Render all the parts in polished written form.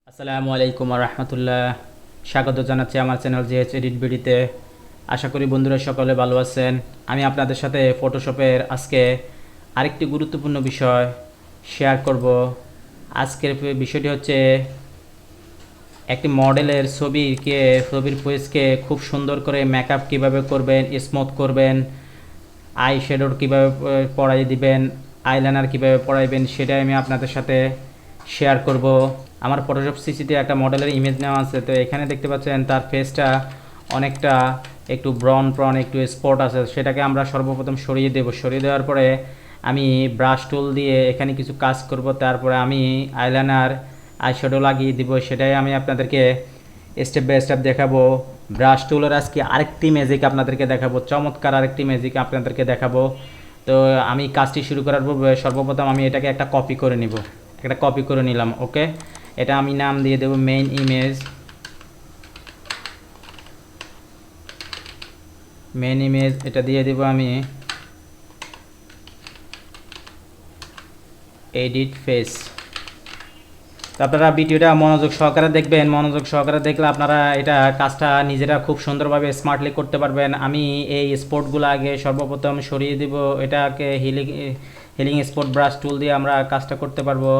আসসালামু আলাইকুম রহমতুল্লাহ। স্বাগত জানাচ্ছি আমার চ্যানেল জিএচ এডিট বিডিতে। আশা করি বন্ধুরা সকলে ভালো আছেন। আমি আপনাদের সাথে ফটোশপের আজকে আরেকটি গুরুত্বপূর্ণ বিষয় শেয়ার করব। আজকের বিষয়টি হচ্ছে একটি মডেলের ছবির ফেসকে খুব সুন্দর করে মেকআপ কীভাবে করবেন, স্মুথ করবেন, আই শ্যাডোর কীভাবে পরাই দিবেন, আইলাইনার কীভাবে পরাইবেন, সেটাই আমি আপনাদের সাথে শেয়ার করব। আমার ফটোশপ সিসিতে একটা মডেলের ইমেজ নেওয়া আছে, তো এখানে দেখতে পাচ্ছেন তার ফেসটা অনেকটা একটু ব্রন একটু স্পট আছে, সেটাকে আমরা সর্বপ্রথম সরিয়ে দেব। সরিয়ে দেওয়ার পরে আমি ব্রাশ টুল দিয়ে এখানে কিছু কাজ করব, তারপরে আমি আইলাইনার আইশ্যাডো লাগিয়ে দিব। সেটাই আমি আপনাদেরকে স্টেপ বাই স্টেপ দেখাবো। ব্রাশ টুলের আজকে আরেকটি ম্যাজিক আপনাদেরকে দেখাবো, চমৎকার আরেকটি ম্যাজিক আপনাদেরকে দেখাবো। তো আমি কাজটি শুরু করার পূর্বে সর্বপ্রথম আমি এটাকে একটা কপি করে নিব। একটা কপি করে নিলাম। ওকে, এটা আমি নাম দিয়ে দেব মেইন ইমেজ। এটা দিয়ে দেব আমি এডিট ফেস। তো আপনারা ভিডিওটা মনোযোগ সহকারে দেখবেন। মনোযোগ সহকারে দেখলে আপনারা এটা কাজটা নিজেরা খুব সুন্দরভাবে স্মার্টলি করতে পারবেন। আমি এই স্পটগুলো আগে সর্বপ্রথম সরিয়ে দেব। এটাকে হিলিং স্পট ব্রাশ টুল দিয়ে আমরা কাজটা করতে পারবো।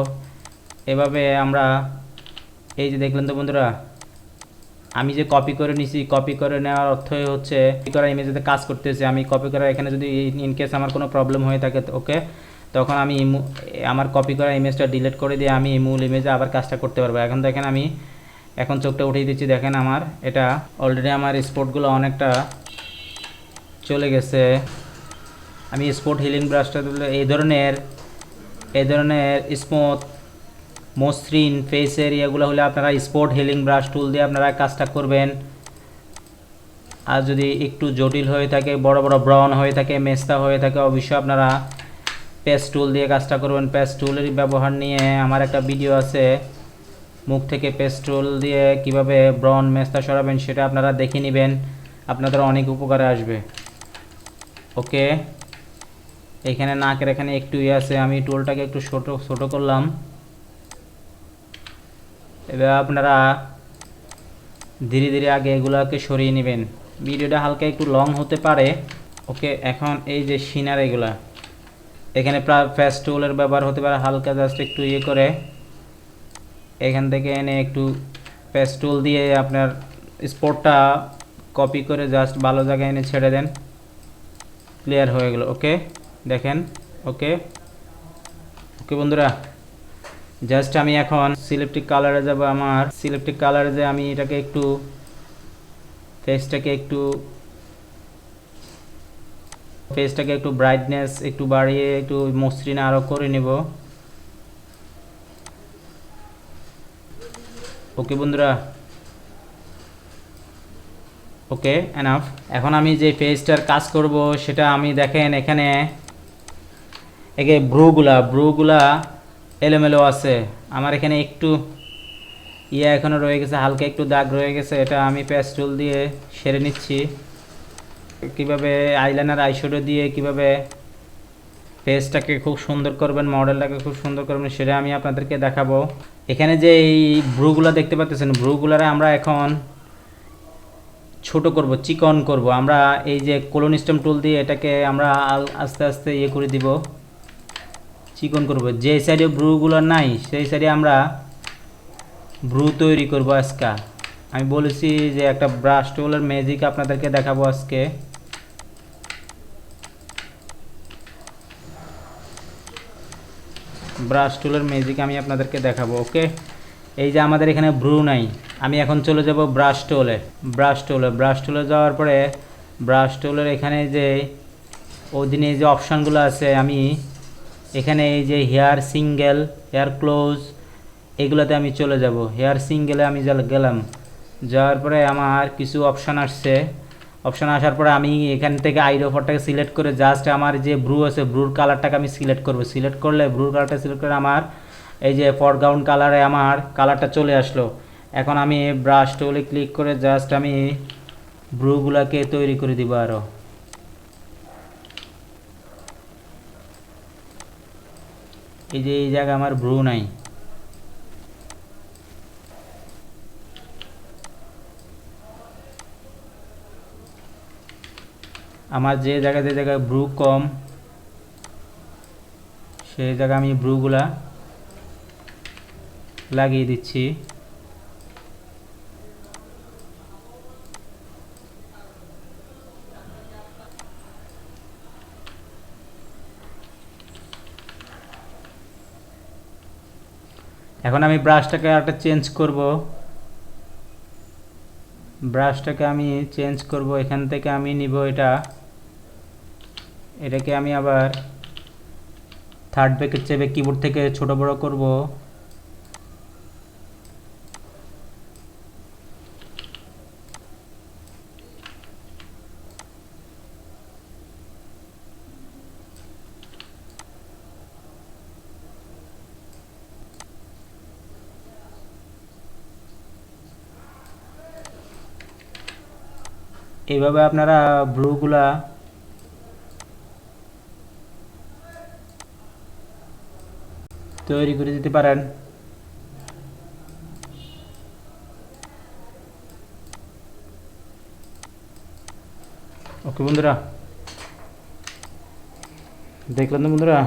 এভাবে আমরা এই যে দেখলেন তো বন্ধুরা, আমি যে কপি করে নিছি, কপি করে নেওয়ার অর্থই হচ্ছে কপি করা ইমেজেতে কাজ করতেছে। আমি কপি করা এখানে যদি ইনকেস আমার কোনো প্রবলেম হয়ে থাকে ওকে, তখন আমি আমার কপি করা ইমেজটা ডিলিট করে দিয়ে আমি মূল ইমেজে আবার কাজটা করতে পারবো। এখন দেখেন আমি চোখটা উঠিয়ে দিচ্ছি, দেখেন আমার এটা অলরেডি আমার স্পটগুলো অনেকটা চলে গেছে। আমি স্পট হিলিং ব্রাশটা দিলে এই ধরনের স্মুথ মসৃণ ফেস এরিয়াগুলো হলে আপনারা স্পট হিলিং ব্রাশ টুল দিয়ে আপনারা কাজটা করবেন। আর যদি একটু জটিল হয়ে থাকে, বড় বড় ব্রাউন হয়ে থাকে, মেস্তা হয়ে থাকে, অবশ্যই আপনারা পেস্ট টুল দিয়ে কাজটা করবেন। পেস্ট টুলের ব্যবহার নিয়ে আমার একটা ভিডিও আছে, মুখ থেকে পেস্ট টুল দিয়ে কিভাবে ব্রাউন মেস্তা সরাবেন সেটা আপনারা দেখে নেবেন, আপনাদের অনেক উপকারে আসবে। ওকে, এখানে নাকের এখানে একটু আছে, আমি টুলটাকে একটু ছোট করলাম। এবার আপনারা ধীরে ধীরে আগে এগুলোকে সরিয়ে নেবেন। ভিডিওটা হালকা একটু লং হতে পারে। ওকে, এখন এই যে সিনার এগুলা এখানে পেস্ট টুলের ব্যবহার হতে পারে। হালকা জাস্ট একটু করে এখান থেকে এনে একটু পেস্ট টুল দিয়ে আপনার স্পটটা কপি করে জাস্ট ভালো জায়গায় এনে ছেড়ে দেন, ক্লিয়ার হয়ে গেল। ওকে দেখেন, ওকে বন্ধুরা, জাস্ট আমি এখন সিলেক্টিভ কালারে যাব। আমার সিলেক্টিভ কালারে যে আমি এটাকে একটু ফেসটাকে একটু ব্রাইটনেস একটু বাড়িয়ে একটু মসৃণ আরও করে নেব। ওকে বন্ধুরা, ওকে এনাফ। এখন আমি যে ফেসটার কাজ করব সেটা আমি দেখেন এখানে ব্রুগুলা এলোমেলো আছে। আমার এখানে একটু এখনো রয়ে গেছে, হালকা একটু দাগ রয়ে গেছে। এটা আমি পেস্ট টুল দিয়ে সেরে নিচ্ছি। কিভাবে আইলাইনার আইশ্যাডো দিয়ে কিভাবে ফেসটাকে খুব সুন্দর করবেন, মডেলটাকে খুব সুন্দর করবেন, সেটা আমি আপনাদেরকে দেখাবো। এখানে যে এই ব্রুগুলা দেখতে পাচ্ছেন, ব্রুগুলারে আমরা এখন ছোট করব, চিকন করব। আমরা এই যে কোলন স্টেম টুল দিয়ে এটাকে আমরা আস্তে আস্তে করে দিব, চিকন করব। যে সাইডে ব্রুগুলো নাই সেই সাইডে আমরা ব্রু তৈরি করব আজকে। আমি বলেছি যে একটা ব্রাশ টুলের ম্যাজিক আপনাদেরকে দেখাবো আজকে। ব্রাশ টুলের ম্যাজিক আমি আপনাদেরকে দেখাবো। ওকে, এই যে আমাদের এখানে ব্রু নাই, আমি এখন চলে যাব ব্রাশ টুলে যাওয়ার পরে ব্রাশ টুলের এখানে যে ওদিনে যে অপশানগুলো আছে, আমি এখানে এই যে হেয়ার সিঙ্গেল, হেয়ার ক্লোজ, এগুলোতে আমি চলে যাব। হেয়ার সিঙ্গেলে আমি গেলাম, যাওয়ার পরে আমার কিছু অপশান আসার পরে আমি এখান থেকে আইড্রপারটাকে সিলেক্ট করে জাস্ট আমার যে ব্রু আছে ব্রুর কালারটাকে আমি সিলেক্ট করব। সিলেক্ট করলে ব্রুর কালারটা সিলেক্ট করে আমার এই যে ফরগ্রাউন্ড কালারে আমার কালারটা চলে আসলো। এখন আমি ব্রাশ টুলে ক্লিক করে জাস্ট আমি ব্রুগুলোকে তৈরি করে দিব। আরও এই যে এই জায়গায় আমার ব্রু নাই, আমার যে জায়গায় ব্রু কম সেই জায়গায় আমি ব্রুগুলা লাগিয়ে দিচ্ছি। এখন আমি ব্রাশটাকে একটা চেঞ্জ করব। ব্রাশটাকে আমি চেঞ্জ করব, এখান থেকে আমি নিব এটাকে আমি আবার থার্ড ব্রেকেট চেপে কিবোর্ড থেকে ছোট বড় করব। এইভাবে আপনারা ব্লুগুলা তৈরি করে দিতে পারেন। ওকে বন্ধুরা, দেখলেন তো বন্ধুরা,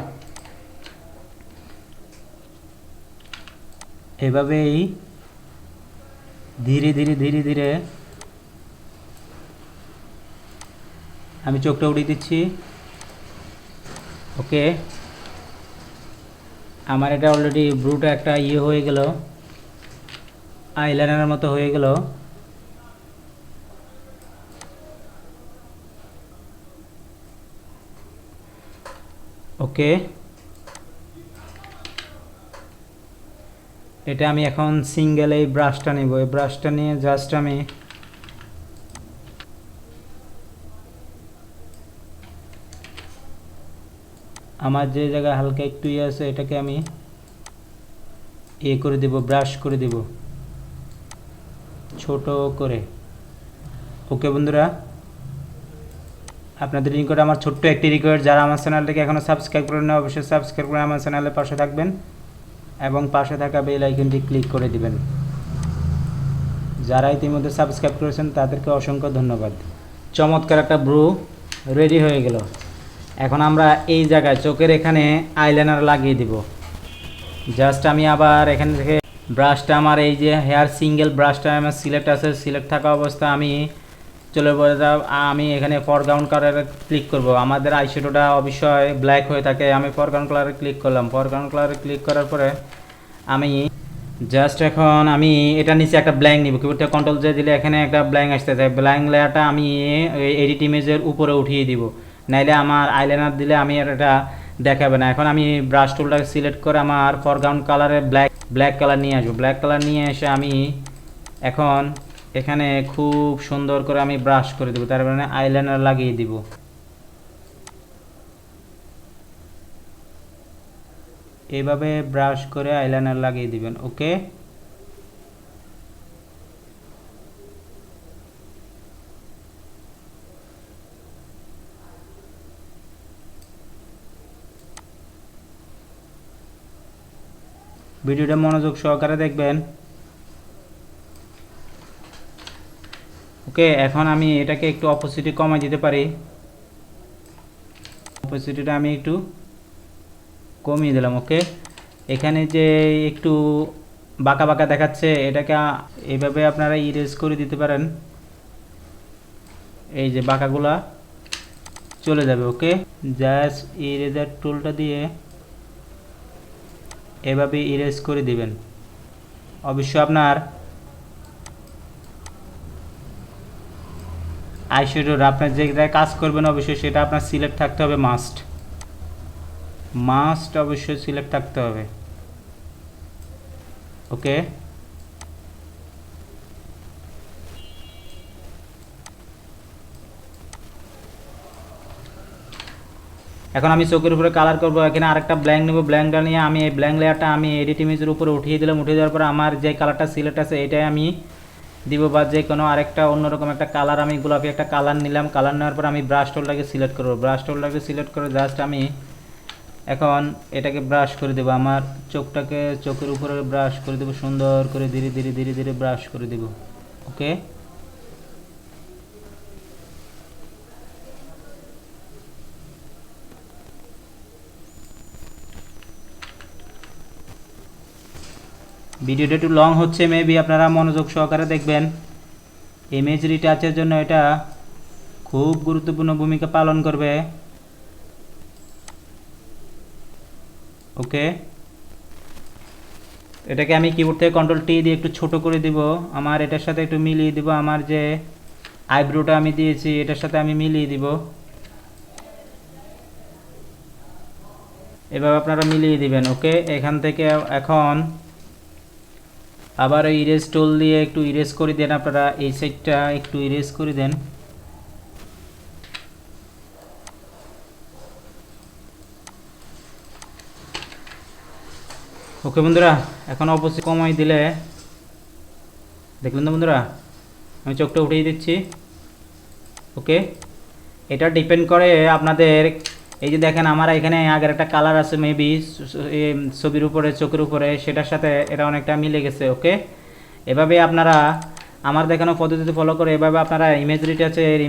এভাবেই ধীরে ধীরে ধীরে ধীরে আমি চোখটা উঠিয়ে দিচ্ছি। ওকে, আমার এটা অলরেডি ব্রুটা একটা হয়ে গেল, আইলাইনারের মতো হয়ে গেল। ওকে, এটা আমি এখন সিঙ্গেল এই ব্রাশটা নিব। এই ব্রাশটা নিয়ে জাস্ট আমি আমার যে জায়গায় হালকা একটু আছে এটাকে আমি করে দেব, ব্রাশ করে দেব ছোট করে। ওকে বন্ধুরা, আপনাদের নিকট আমার ছোট্ট একটি রিকোয়েস্ট, যারা আমার চ্যানেলটাকে এখনও সাবস্ক্রাইব করেন না অবশ্যই সাবস্ক্রাইব করে আমার চ্যানেলের পাশে থাকবেন এবং পাশে থাকা বেল আইকনটি ক্লিক করে দিবেন। যারা ইতিমধ্যে সাবস্ক্রাইব করেছেন তাদেরকে অসংখ্য ধন্যবাদ। চমৎকার একটা ব্রু রেডি হয়ে গেল। এখন আমরা এই জায়গায় চোখের এখানে আইলাইনার লাগিয়ে দিব। জাস্ট আমি আবার এখান থেকে ব্রাশটা, আমার এই যে হেয়ার সিঙ্গেল ব্রাশটা আমার সিলেক্ট আছে, সিলেক্ট থাকা অবস্থা আমি চলে বলে যাব। আমি এখানে ফরগ্রাউন্ড কালারে ক্লিক করব। আমাদের আইশ্যাডোটা অবশ্যই ব্ল্যাক হয়ে থাকে। আমি ফরগ্রাউন্ড কালারে ক্লিক করলাম। ফরগ্রাউন্ড কালারে ক্লিক করার পরে আমি জাস্ট এখন আমি এটা নিচে একটা ব্ল্যাঙ্ক নিব। কিবোর্ডে কন্ট্রোল জে দিলে এখানে একটা ব্ল্যাঙ্ক আসতে চাই। ব্ল্যাঙ্ক লেয়ারটা আমি এডিট ইমেজের উপরে উঠিয়ে দিব, নাইলে আমার আইলাইনার দিলে আমি এটা দেখাবে না। এখন আমি ব্রাশ টুলটাকে সিলেক্ট করে আমার ফরগ্রাউন্ড কালারে ব্ল্যাক কালার নিয়ে আসবো। ব্ল্যাক কালার নিয়ে এসে আমি এখন এখানে খুব সুন্দর করে আমি ব্রাশ করে দেবো, তার মানে আইলাইনার লাগিয়ে দিব। এইভাবে ব্রাশ করে আইলাইনার লাগিয়ে দিবেন। ওকে, ভিডিওটা মনোযোগ সহকারে দেখবেন। ওকে, এখন আমি এটাকে একটু অপোসিটি কমাই দিতে পারি। অপোসিটিটা আমি একটু কমিয়ে দিলাম। ওকে, এখানে যে একটু বাঁকা বাঁকা দেখাচ্ছে এটাকে এইভাবে আপনারা ইরেজ করে দিতে পারেন। এই যে বাঁকাগুলা চলে যাবে। ওকে, জাস্ট ইরেজার টুলটা দিয়ে এভাবে ইরেজ করে দিবেন। অবশ্যই আপনার আইশ্যাডোর আপনার যেটায় কাজ করবেন অবশ্যই সেটা আপনার সিলেক্ট থাকতে হবে, মাস্ট অবশ্যই সিলেক্ট থাকতে হবে। ওকে, এখন আমি চোখের উপরে কালার করব। এখানে আরেকটা ব্ল্যাঙ্ক নেব। ব্ল্যাঙ্কটা নিয়ে আমি এই ব্ল্যাঙ্ক লেয়ারটা আমি এডিট ইমেজের উপরে উঠিয়ে দিলাম। উঠিয়ে দেওয়ার পরে আমার যে কালারটা সিলেক্ট আছে এটাই আমি দিব, বা যে কোনো আরেকটা অন্যরকম একটা কালার, আমি গোলাপি একটা কালার নিলাম। কালার নেওয়ার পর আমি ব্রাশ টুলটাকে সিলেক্ট করব। ব্রাশ টুলটাকে সিলেক্ট করে জাস্ট আমি এখন এটাকে ব্রাশ করে দেব। আমার চোখের উপরে ব্রাশ করে দেব, সুন্দর করে ধীরে ধীরে ধীরে ধীরে ব্রাশ করে দেব। ওকে, ভিডিওটা একটু লং হচ্ছে, মেবি আপনারা মনোযোগ সহকারে দেখবেন। ইমেজ রিটাচের জন্য এটা খুব গুরুত্বপূর্ণ ভূমিকা পালন করবে। ওকে, এটাকে আমি কিবোর্ড থেকে কন্ট্রোল টি দিয়ে একটু ছোট করে দিব, আমার এটার সাথে একটু মিলিয়ে দিব। আমার যে আইব্রোটা আমি দিয়েছি এটার সাথে আমি মিলিয়ে দিব। এভাবে আপনারা মিলিয়ে দিবেন। ওকে, এখান থেকে এখন আবার ইরেজ টুল দিয়ে একটু ইরেজ করে দেন, আপনারা এই সাইডটা একটু ইরেজ করে দেন। ওকে বন্ধুরা, এখন অবশ্যই কমাই দিলে, দেখলেন তো বন্ধুরা, আমি চোখটা উঠিয়ে দিচ্ছি। ওকে, এটা ডিপেন্ড করে আপনাদের, এই যে দেখেন আমার এখানে আগের একটা কালার আছে মেবি ছবির উপরে, চোখের উপরে, সেটার সাথে এটা অনেকটা মিলে গেছে। ওকে, এভাবে আপনারা আমার দেখানো পদ্ধতি ফলো করে এভাবে আপনারা ইমেজ রিটাচের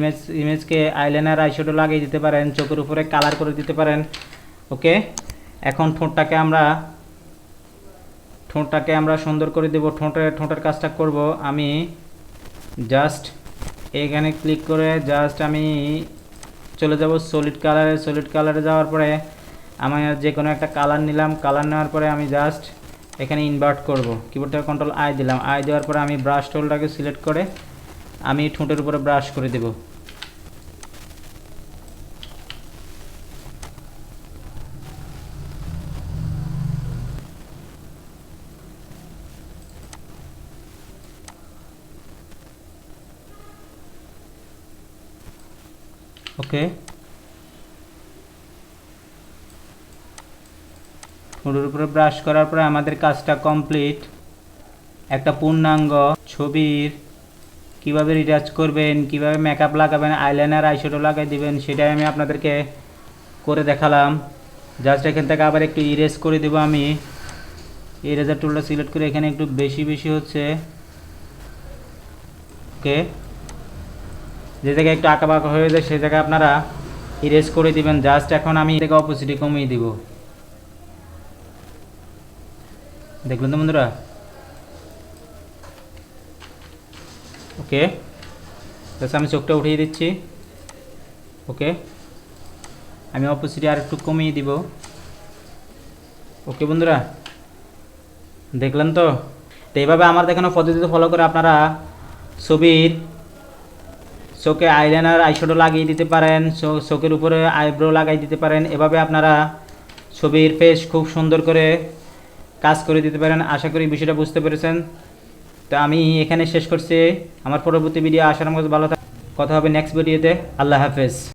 ইমেজকে আইলাইনার আইশ্যাডো লাগিয়ে দিতে পারেন, চোখের উপরে কালার করে দিতে পারেন। ওকে, এখন ঠোঁটটাকে আমরা সুন্দর করে দেব। ঠোঁটের কাজটা করব আমি জাস্ট এখানে ক্লিক করে জাস্ট আমি চলে যাব সলিড কালারে যাওয়ার পরে আমি যে কোনো একটা কালার নিলাম। কালার নেওয়ার পরে আমি জাস্ট এখানে ইনভার্ট করব, কিবোর্ড থেকে কন্ট্রোল আই দিলাম। আই দেওয়ার পরে আমি ব্রাশ টুলটাকে সিলেক্ট করে আমি ঠোঁটের উপরে ব্রাশ করে দেব। ওকে, ঠোঁটের উপরে ব্রাশ করার পরে আমাদের কাজটা কমপ্লিট। একটা পূর্ণাঙ্গ ছবির কিভাবে রিটাচ করবেন, কিভাবে মেকআপ লাগাবেন, আইলাইনার আইশ্যাডো লাগাই দিবেন, সেটাই আমি আপনাদেরকে করে দেখালাম। জাস্ট এখান থেকে আবার একটু ইরেজ করে দেব। আমি ইরেজার টুলটা সিলেক্ট করে এখানে একটু বেশি হচ্ছে। ওকে, যে জায়গায় একটু আঁকাবাঁকা হয়ে যায় সেই জায়গায় আপনারা ইরেজ করে দিবেন। জাস্ট এখন আমি থেকে অপোজিটে কমিয়ে দিব। দেখলেন তো বন্ধুরা? ওকে, জাস্ট আমি চোখটা উঠিয়ে দিচ্ছি। ওকে, আমি অপোজিটে আর একটু কমিয়ে দিব। ওকে বন্ধুরা, দেখলেন তো? তো এইভাবে আমার দেখানো পদ্ধতিতে ফলো করে আপনারা ছবির চোখে আইলাইনার আইশ্যাডো লাগিয়ে দিতে পারেন, চোখের উপরে আইব্রো লাগাই দিতে পারেন। এভাবে আপনারা ছবির ফেস খুব সুন্দর করে কাজ করে দিতে পারেন। আশা করি বিষয়টা বুঝতে পেরেছেন। তো আমি এখানে শেষ করছি। আমার পরবর্তী ভিডিও আসার মতো ভালো কথা হবে নেক্সট ভিডিওতে। আল্লাহ হাফেজ।